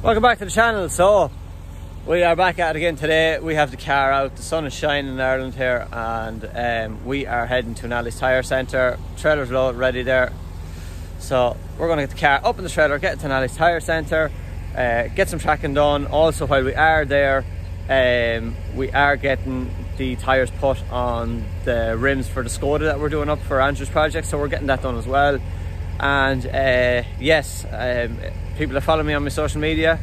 Welcome back to the channel. So we are back at it again today. We have the car out, the sun is shining in Ireland here, and we are heading to Nally's tyre centre. Trailer's loaded, ready there. So we're going to get the car up in the trailer, get it to Nally's tyre centre, get some tracking done. Also, while we are there, we are getting the tyres put on the rims for the Skoda that we're doing up for Andrew's project, so we're getting that done as well. And yes, people that follow me on my social media,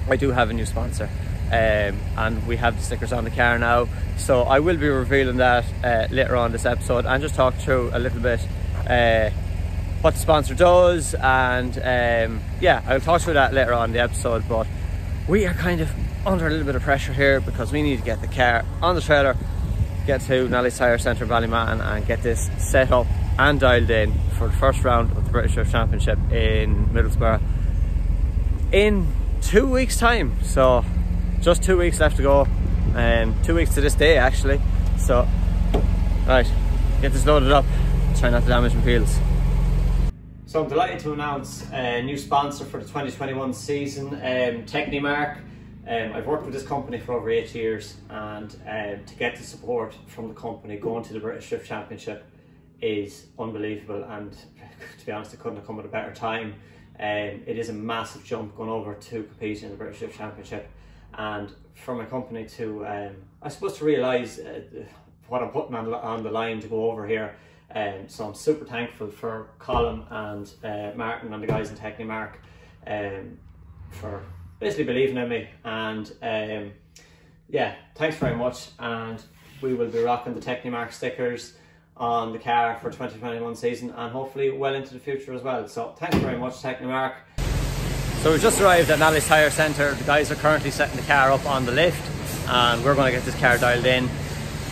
I do have a new sponsor, and we have the stickers on the car now, so I will be revealing that later on this episode, and just talk through a little bit what the sponsor does, and yeah, I'll talk through that later on in the episode. But we are kind of under a little bit of pressure here because we need to get the car on the trailer, get to Nally's Tyre Centre Ballymahon, and get this set up and dialed in for the first round of the British Drift Championship in Middlesbrough in 2 weeks time. So just 2 weeks left to go, 2 weeks to this day actually. So right, get this loaded up, try not to damage my wheels. So I'm delighted to announce a new sponsor for the 2021 season, Technimark. I've worked with this company for over 8 years, and to get the support from the company going to the British Drift Championship is unbelievable, and to be honest, it couldn't have come at a better time. It is a massive jump going over to compete in the British Drift Championship, and for my company to, I suppose, to realise what I'm putting on the line to go over here. So I'm super thankful for Colin and Martin and the guys in Technimark for basically believing in me, and yeah, thanks very much. And we will be rocking the Technimark stickers on the car for 2021 season, and hopefully well into the future as well. So thanks very much, Technimark. So we've just arrived at Nally's Tyre Centre. The guys are currently setting the car up on the lift, and we're going to get this car dialed in.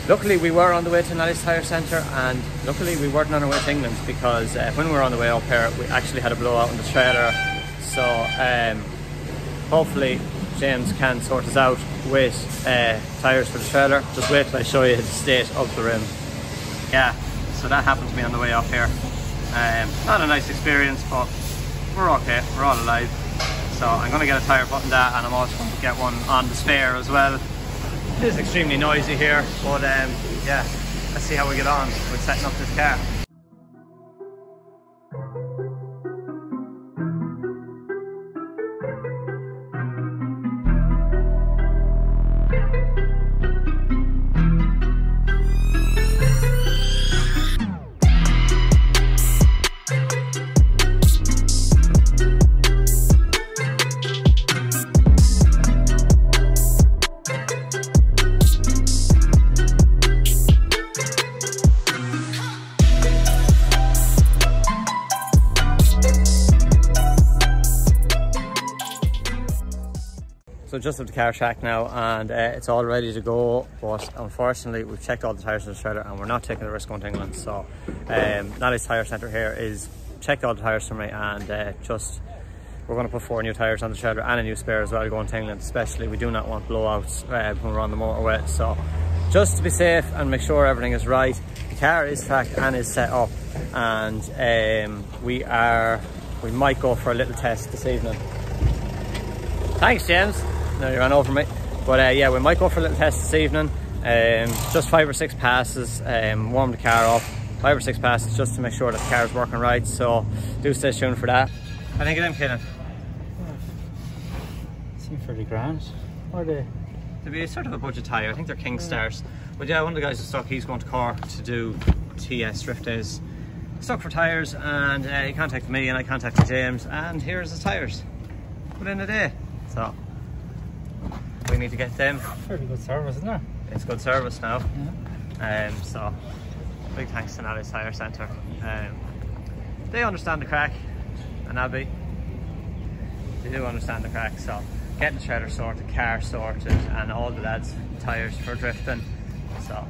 Luckily we were on the way to Nally's Tyre Centre, and luckily we weren't on our way to England, because when we were on the way up here we actually had a blowout in the trailer. So hopefully James can sort us out with tyres for the trailer. Just wait till I show you the state of the rim. Yeah, so that happened to me on the way up here. Not a nice experience, but we're okay, we're all alive. So I'm going to get a tyre put in that, and I'm also going to get one on the spare as well. It is extremely noisy here, but yeah, let's see how we get on with setting up this car. So just at the car shack now, and it's all ready to go, but unfortunately we've checked all the tyres in the trailer and we're not taking the risk going to England. So Nally's Tyre Centre here is checked all the tyres for me, and we're going to put 4 new tyres on the trailer and a new spare as well going to England. Especially, we do not want blowouts when we're on the motorway, so just to be safe and make sure everything is right, the car is tracked and is set up, and we might go for a little test this evening. Thanks, James. No, you ran over me. But yeah, we might go for a little test this evening. Just 5 or 6 passes, warm the car up. 5 or 6 passes just to make sure that the car is working right. So do stay tuned for that. I think of them, Keenan. Seem 30 grand. What are they? To be sort of a budget tyre. I think they're King Stars. But yeah, one of the guys is stuck. He's going to Cork to do TS Drift Days. Stuck for tyres, and he contacted me and I contacted James, and here's his tyres within a day. So we need to get them. Pretty good service, isn't it? It's good service now. Yeah. So big thanks to Nally's Tyre Centre. They understand the crack, and Abby, they do understand the crack. So getting the trailer sorted, car sorted, and all the lads tyres for drifting. So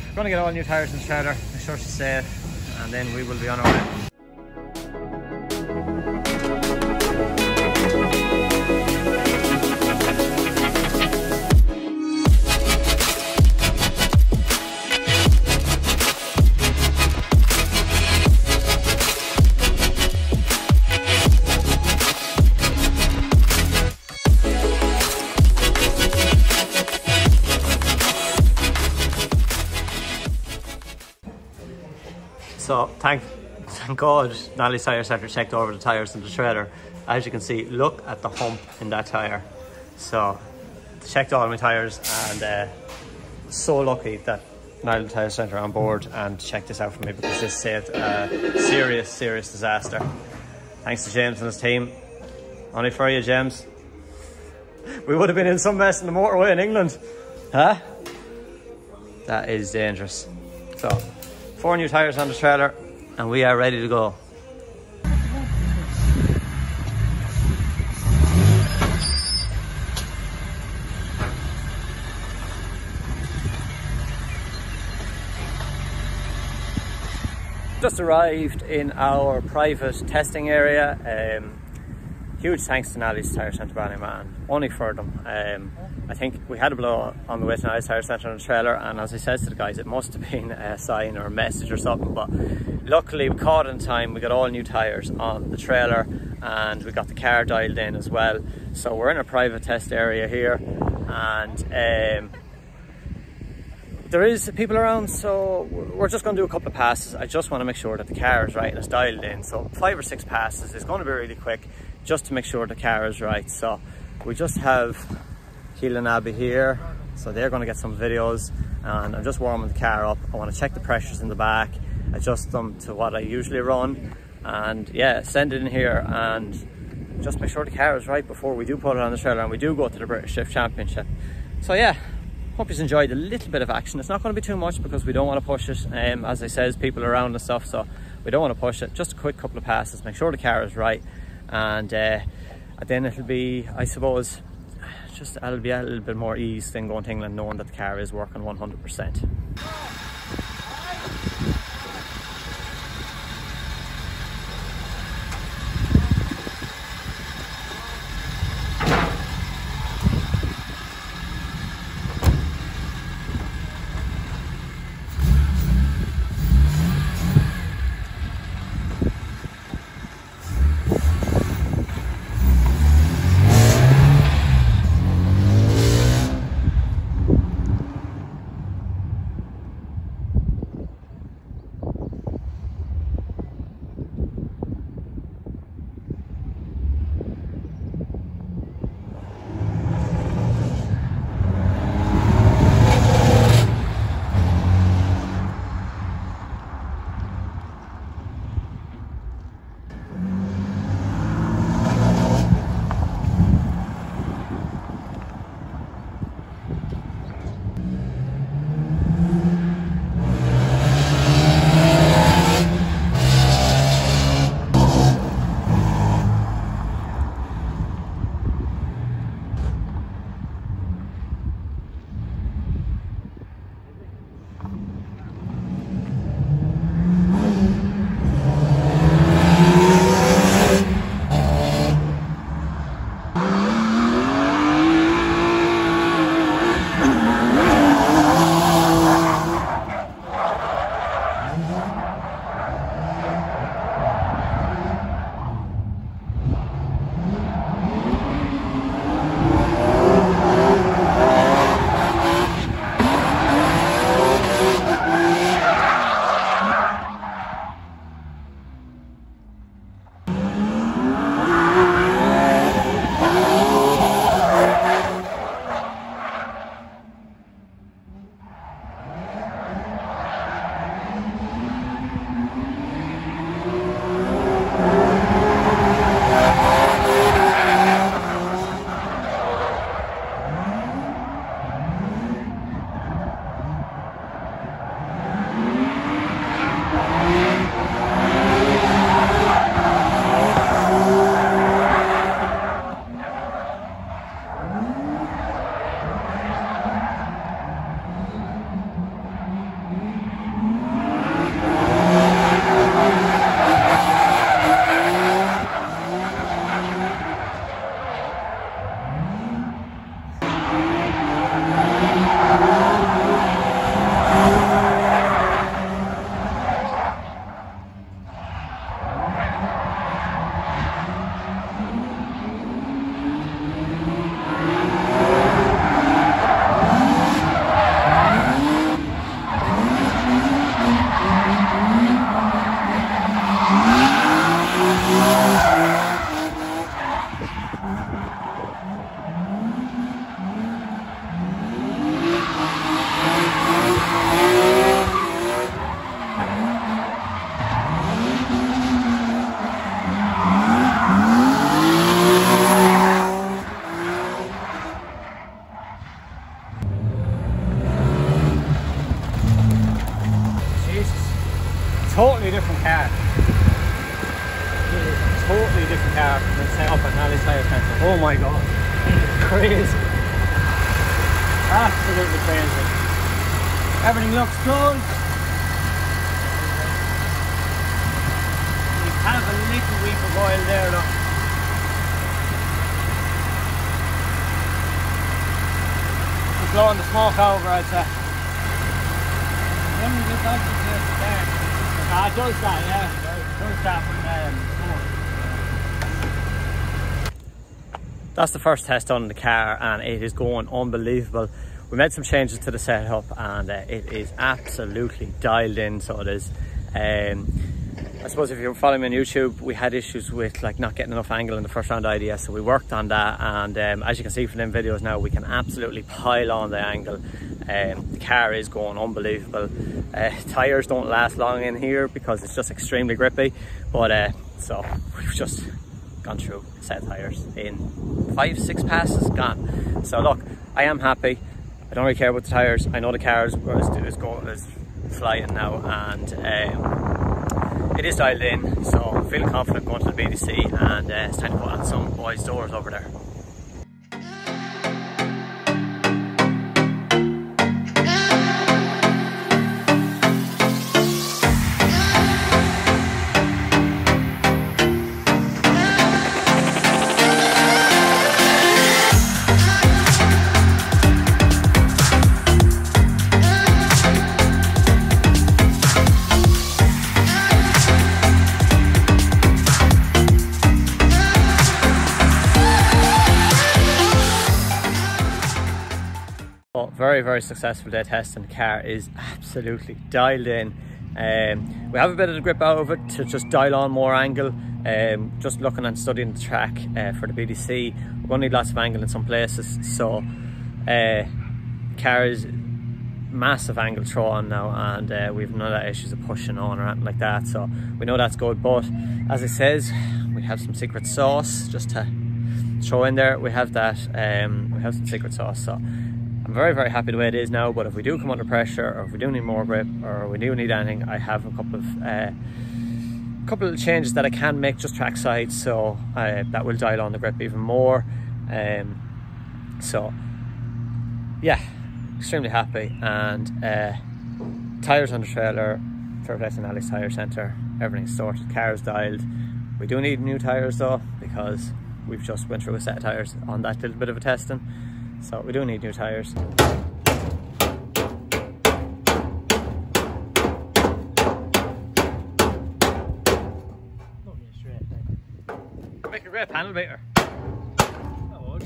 we're going to get all new tyres in the trailer, make sure she's safe, and then we will be on our way. So thank God Nally's Tyre Centre checked over the tyres in the trailer. As you can see, look at the hump in that tyre. So checked all my tyres, and so lucky that Nally's Tyre Centre on board and checked this out for me, because this saved a serious disaster. Thanks to James and his team. Only for you, James. We would have been in some mess in the motorway in England. Huh? That is dangerous. So 4 new tyres on the trailer and we are ready to go. Just arrived in our private testing area. Huge thanks to Nally's Tyre Centre Ballymahon, only for them. I think we had a blow on the way to Nally's Tyre Centre on the trailer, and as I said to the guys, it must have been a sign or a message or something, but luckily we caught in time. We got all new tyres on the trailer and we got the car dialed in as well. So we're in a private test area here, and there is people around, so we're just going to do a couple of passes. I just want to make sure that the car is right and it's dialed in. So 5 or 6 passes is going to be really quick, just to make sure the car is right. So we just have Keelan and Abby here, so they're going to get some videos, and I'm just warming the car up. I want to check the pressures in the back, adjust them to what I usually run, and yeah, send it in here and just make sure the car is right before we do put it on the trailer and we do go to the British Shift Championship. So yeah, hope you've enjoyed a little bit of action. It's not going to be too much because we don't want to push it. As I said, there's people around and stuff, so we don't want to push it. Just a quick couple of passes, make sure the car is right, and then it'll be, I suppose, it'll be a little bit more ease than going to England knowing that the car is working 100%. car and set up at Nally's Tyre Centre. Oh my god, crazy, absolutely crazy. Everything looks good. We have a little week of oil there, look. It's blowing the smoke over, I'd say. When did it start? It does that, yeah. It does that when That's the first test on the car and it is going unbelievable. We made some changes to the setup and it is absolutely dialed in, so it is. I suppose if you're following me on YouTube, we had issues with like not getting enough angle in the first round IDS, so we worked on that, and as you can see from them videos now, we can absolutely pile on the angle. The car is going unbelievable. Tyres don't last long in here because it's just extremely grippy, but so we've just gone through a set of tyres in 5-6 passes gone. So look, I am happy. I don't really care about the tyres. I know the car is flying now, and it is dialed in, so I'm feeling confident going to the BDC, and it's time to put on some boys' doors over there. Very, very successful day testing. The car is absolutely dialed in. We have a bit of the grip out of it to just dial on more angle. Just looking and studying the track for the BDC, we're going to need lots of angle in some places, so car is massive angle throw on now, and we've none of that issues of pushing on or anything like that, so we know that's good. But as it says, we have some secret sauce just to throw in there. We have that, we have some secret sauce, so I'm very, very happy the way it is now. But if we do come under pressure, or if we do need more grip, or we do need anything, I have a couple of changes that I can make just track side, so that will dial on the grip even more. So yeah, extremely happy. And tyres on the trailer, fair play to Nally's Tyre Centre, everything's sorted, car's dialed. We do need new tyres though, because we've just went through a set of tyres on that little bit of a testing. So we do need new tyres. Make a great panel beater. That would.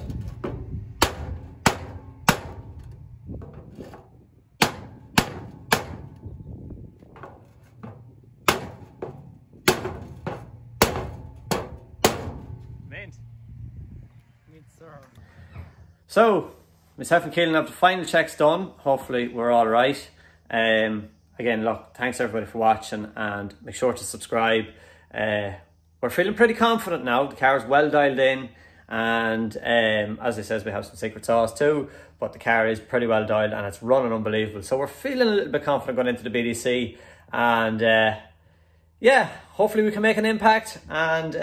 Mint. Mint, sir. So, myself and Keelan have the final checks done. Hopefully we're all right. Again, look, thanks everybody for watching, and make sure to subscribe. We're feeling pretty confident now. The car is well dialed in, and as I says, we have some secret sauce too, but the car is pretty well dialed and it's running unbelievable. So we're feeling a little bit confident going into the BDC, and yeah, hopefully we can make an impact, and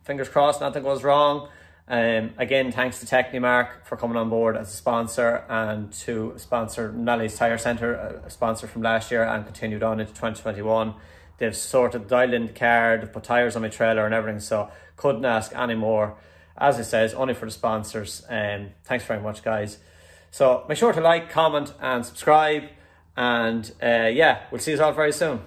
fingers crossed nothing goes wrong. Again, thanks to Technimark for coming on board as a sponsor, and to sponsor Nally's Tyre Centre, a sponsor from last year, and continued on into 2021. They've sorted, dialed in the car, they've put tyres on my trailer and everything, so couldn't ask any more. As it says, only for the sponsors. Thanks very much, guys. So make sure to like, comment and subscribe, and yeah, we'll see you all very soon.